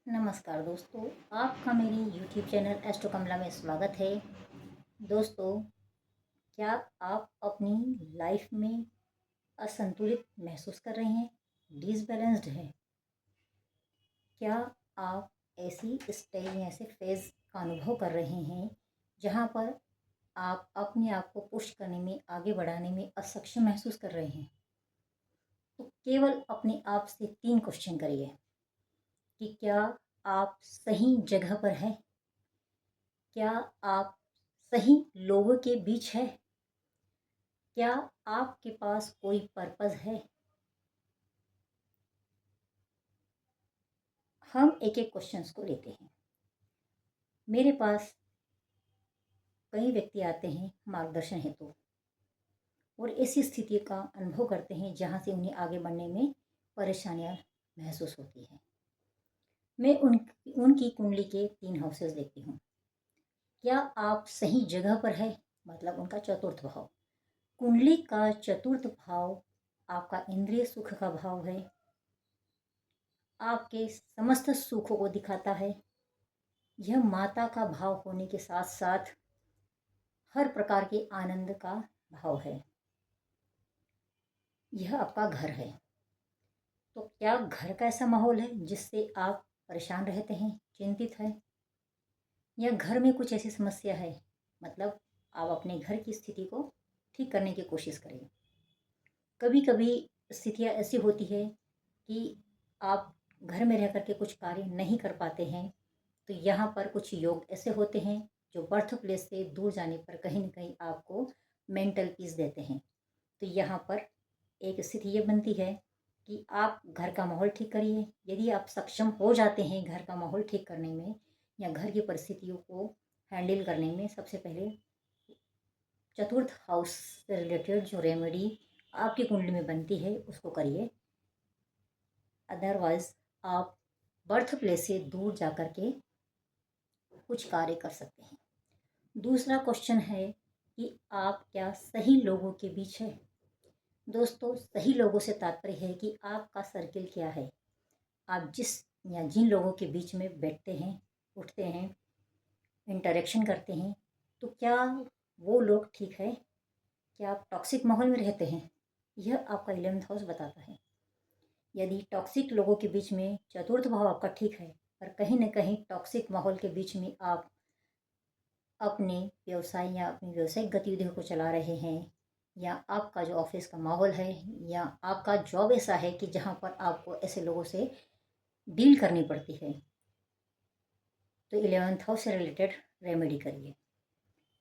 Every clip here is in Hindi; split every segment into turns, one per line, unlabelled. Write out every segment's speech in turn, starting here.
नमस्कार दोस्तों, आपका मेरे YouTube चैनल एस्ट्रो कमला में स्वागत है। दोस्तों, क्या आप अपनी लाइफ में असंतुलित महसूस कर रहे हैं, डिसबैलेंस्ड हैं? क्या आप ऐसी स्टेज या ऐसे फेज़ का अनुभव कर रहे हैं जहाँ पर आप अपने आप को पुश करने में, आगे बढ़ाने में असक्षम महसूस कर रहे हैं? तो केवल अपने आप से 3 क्वेश्चन करिए कि क्या आप सही जगह पर हैं? क्या आप सही लोगों के बीच है? क्या आपके पास कोई पर्पस है? हम एक एक क्वेश्चंस को लेते हैं। मेरे पास कई व्यक्ति आते हैं मार्गदर्शन हेतु और ऐसी स्थिति का अनुभव करते हैं जहां से उन्हें आगे बढ़ने में परेशानियां महसूस होती है। मैं उनकी कुंडली के 3 हाउसेस देखती हूँ। क्या आप सही जगह पर है? मतलब उनका चतुर्थ भाव। कुंडली का चतुर्थ भाव आपका इंद्रिय सुख का भाव है, आपके समस्त सुखों को दिखाता है। यह माता का भाव होने के साथ साथ हर प्रकार के आनंद का भाव है। यह आपका घर है। तो क्या घर का ऐसा माहौल है जिससे आप परेशान रहते हैं, चिंतित हैं, या घर में कुछ ऐसी समस्या है? मतलब आप अपने घर की स्थिति को ठीक करने की कोशिश करें। कभी कभी स्थितियाँ ऐसी होती है कि आप घर में रह कर के कुछ कार्य नहीं कर पाते हैं। तो यहाँ पर कुछ योग ऐसे होते हैं जो बर्थ प्लेस से दूर जाने पर कहीं न कहीं आपको मेंटल पीस देते हैं। तो यहाँ पर एक स्थिति ये बनती है कि आप घर का माहौल ठीक करिए। यदि आप सक्षम हो जाते हैं घर का माहौल ठीक करने में या घर की परिस्थितियों को हैंडल करने में, सबसे पहले चतुर्थ हाउस से रिलेटेड जो रेमेडी आपकी कुंडली में बनती है उसको करिए। अदरवाइज आप बर्थ प्लेस से दूर जा कर के कुछ कार्य कर सकते हैं। दूसरा क्वेश्चन है कि आप क्या सही लोगों के बीच है? दोस्तों, सही लोगों से तात्पर्य है कि आपका सर्किल क्या है। आप जिस या जिन लोगों के बीच में बैठते हैं, उठते हैं, इंटरेक्शन करते हैं, तो क्या वो लोग ठीक है? क्या आप टॉक्सिक माहौल में रहते हैं? यह आपका 11th हाउस बताता है। यदि टॉक्सिक लोगों के बीच में चतुर्थ भाव आपका ठीक है, पर कहीं न कहीं टॉक्सिक माहौल के बीच में आप अपने व्यवसाय या अपनी व्यावसायिक गतिविधियों को चला रहे हैं, या आपका जो ऑफिस का माहौल है, या आपका जॉब ऐसा है कि जहाँ पर आपको ऐसे लोगों से डील करनी पड़ती है, तो 11th हाउस से रिलेटेड रेमेडी करिए।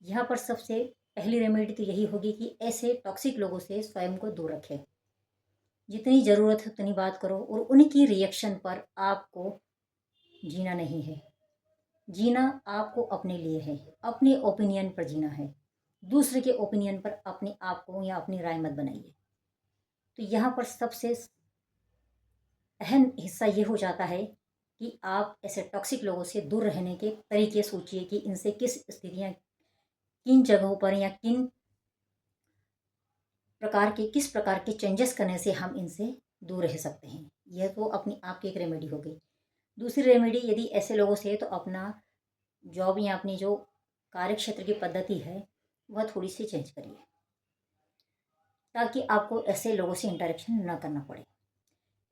यहाँ पर सबसे पहली रेमेडी तो यही होगी कि ऐसे टॉक्सिक लोगों से स्वयं को दूर रखें। जितनी ज़रूरत है उतनी बात करो और उनकी रिएक्शन पर आपको जीना नहीं है। जीना आपको अपने लिए है, अपने ओपिनियन पर जीना है। दूसरे के ओपिनियन पर अपने आप को या अपनी राय मत बनाइए। तो यहाँ पर सबसे अहम हिस्सा ये हो जाता है कि आप ऐसे टॉक्सिक लोगों से दूर रहने के तरीके सोचिए कि इनसे किस स्थितियाँ, किन जगहों पर या किस प्रकार के चेंजेस करने से हम इनसे दूर रह सकते हैं। यह तो अपनी आपकी एक रेमेडी हो गई। दूसरी रेमेडी, यदि ऐसे लोगों से, तो अपना जॉब या अपनी जो कार्य क्षेत्र की पद्धति है वह थोड़ी सी चेंज करिए, ताकि आपको ऐसे लोगों से इंटरेक्शन न करना पड़े।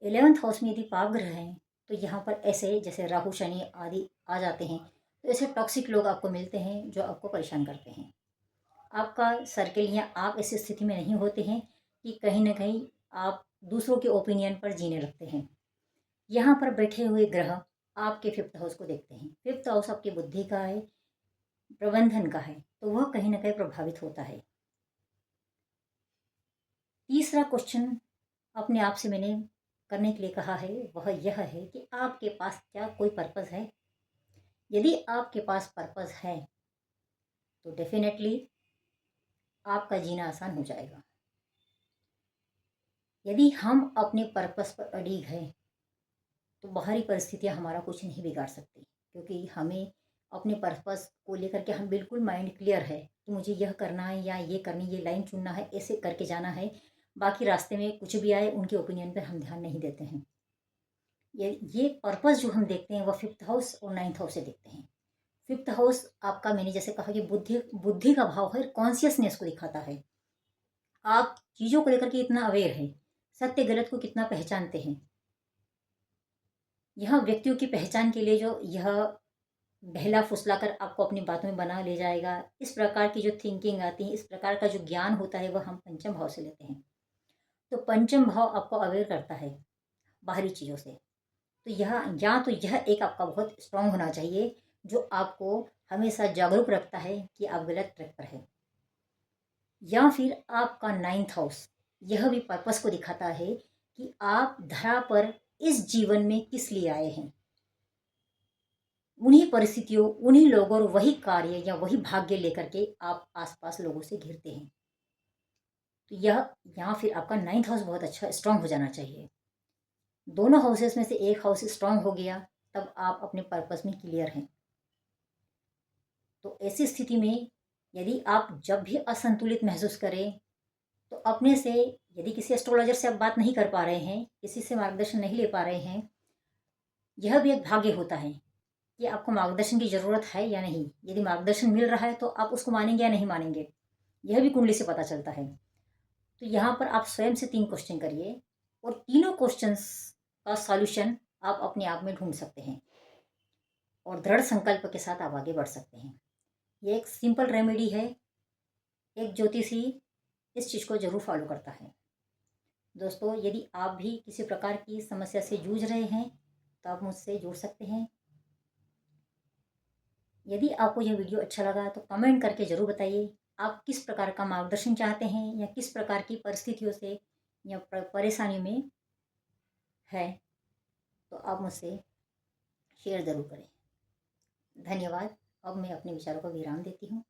11th हाउस में यदि पाप ग्रह हैं, तो यहाँ पर ऐसे जैसे राहु शनि आदि आ जाते हैं, तो ऐसे टॉक्सिक लोग आपको मिलते हैं जो आपको परेशान करते हैं। आपका सर्किल या आप ऐसी स्थिति में नहीं होते हैं कि कहीं ना कहीं आप दूसरों के ओपिनियन पर जीने लगते हैं। यहाँ पर बैठे हुए ग्रह आपके 5th हाउस को देखते हैं। 5th हाउस आपकी बुद्धि का है, प्रबंधन का है, तो वह कहीं ना कहीं प्रभावित होता है। तीसरा क्वेश्चन अपने आप से मैंने करने के लिए कहा है, वह यह है कि आपके पास क्या कोई पर्पस है? यदि आपके पास पर्पस है तो डेफिनेटली आपका जीना आसान हो जाएगा। यदि हम अपने पर्पस पर अड़िग हैं तो बाहरी परिस्थितियां हमारा कुछ नहीं बिगाड़ सकती, क्योंकि हमें अपने पर्पस को लेकर के हम बिल्कुल माइंड क्लियर है कि मुझे यह करना है या ये करनी, ये लाइन चुनना है, ऐसे करके जाना है। बाकी रास्ते में कुछ भी आए उनके ओपिनियन पर हम ध्यान नहीं देते हैं। ये पर्पस जो हम देखते हैं वह फिफ्थ हाउस और नाइन्थ हाउस से देखते हैं। फिफ्थ हाउस आपका, मैंने जैसे कहा कि बुद्धि बुद्धि का भाव है, कॉन्शियसनेस को दिखाता है। आप चीज़ों को लेकर के इतना अवेयर हैं, सत्य गलत को कितना पहचानते हैं। यह व्यक्तियों की पहचान के लिए जो यह बहला फुसलाकर आपको अपनी बातों में बना ले जाएगा, इस प्रकार की जो थिंकिंग आती है, इस प्रकार का जो ज्ञान होता है, वह हम पंचम भाव से लेते हैं। तो पंचम भाव आपको अवेयर करता है बाहरी चीज़ों से। तो यह एक आपका बहुत स्ट्रांग होना चाहिए, जो आपको हमेशा जागरूक रखता है कि आप गलत ट्रैक पर है। या फिर आपका नाइन्थ हाउस यह भी पर्पस को दिखाता है कि आप धरा पर इस जीवन में किस लिए आए हैं। उन्हीं परिस्थितियों, उन्हीं लोगों और वही कार्य या वही भाग्य लेकर के आप आसपास लोगों से घिरते हैं। तो यह या फिर आपका नाइन्थ हाउस बहुत अच्छा स्ट्रांग हो जाना चाहिए। दोनों हाउसेस में से एक हाउस स्ट्रांग हो गया, तब आप अपने पर्पस में क्लियर हैं। तो ऐसी स्थिति में यदि आप जब भी असंतुलित महसूस करें, तो अपने से, यदि किसी एस्ट्रोलॉजर से आप बात नहीं कर पा रहे हैं, किसी से मार्गदर्शन नहीं ले पा रहे हैं, यह भी एक भाग्य होता है कि आपको मार्गदर्शन की ज़रूरत है या नहीं। यदि मार्गदर्शन मिल रहा है तो आप उसको मानेंगे या नहीं मानेंगे, यह भी कुंडली से पता चलता है। तो यहाँ पर आप स्वयं से 3 क्वेश्चन करिए और तीनों क्वेश्चंस का सॉल्यूशन आप अपने आप में ढूंढ सकते हैं और दृढ़ संकल्प के साथ आप आगे बढ़ सकते हैं। ये एक सिंपल रेमेडी है। एक ज्योतिषी इस चीज़ को ज़रूर फॉलो करता है। दोस्तों, यदि आप भी किसी प्रकार की समस्या से जूझ रहे हैं तो आप मुझसे जुड़ सकते हैं। यदि आपको यह वीडियो अच्छा लगा तो कमेंट करके ज़रूर बताइए आप किस प्रकार का मार्गदर्शन चाहते हैं, या किस प्रकार की परिस्थितियों से या परेशानी में है, तो आप मुझसे शेयर ज़रूर करें। धन्यवाद। अब मैं अपने विचारों को विराम देती हूँ।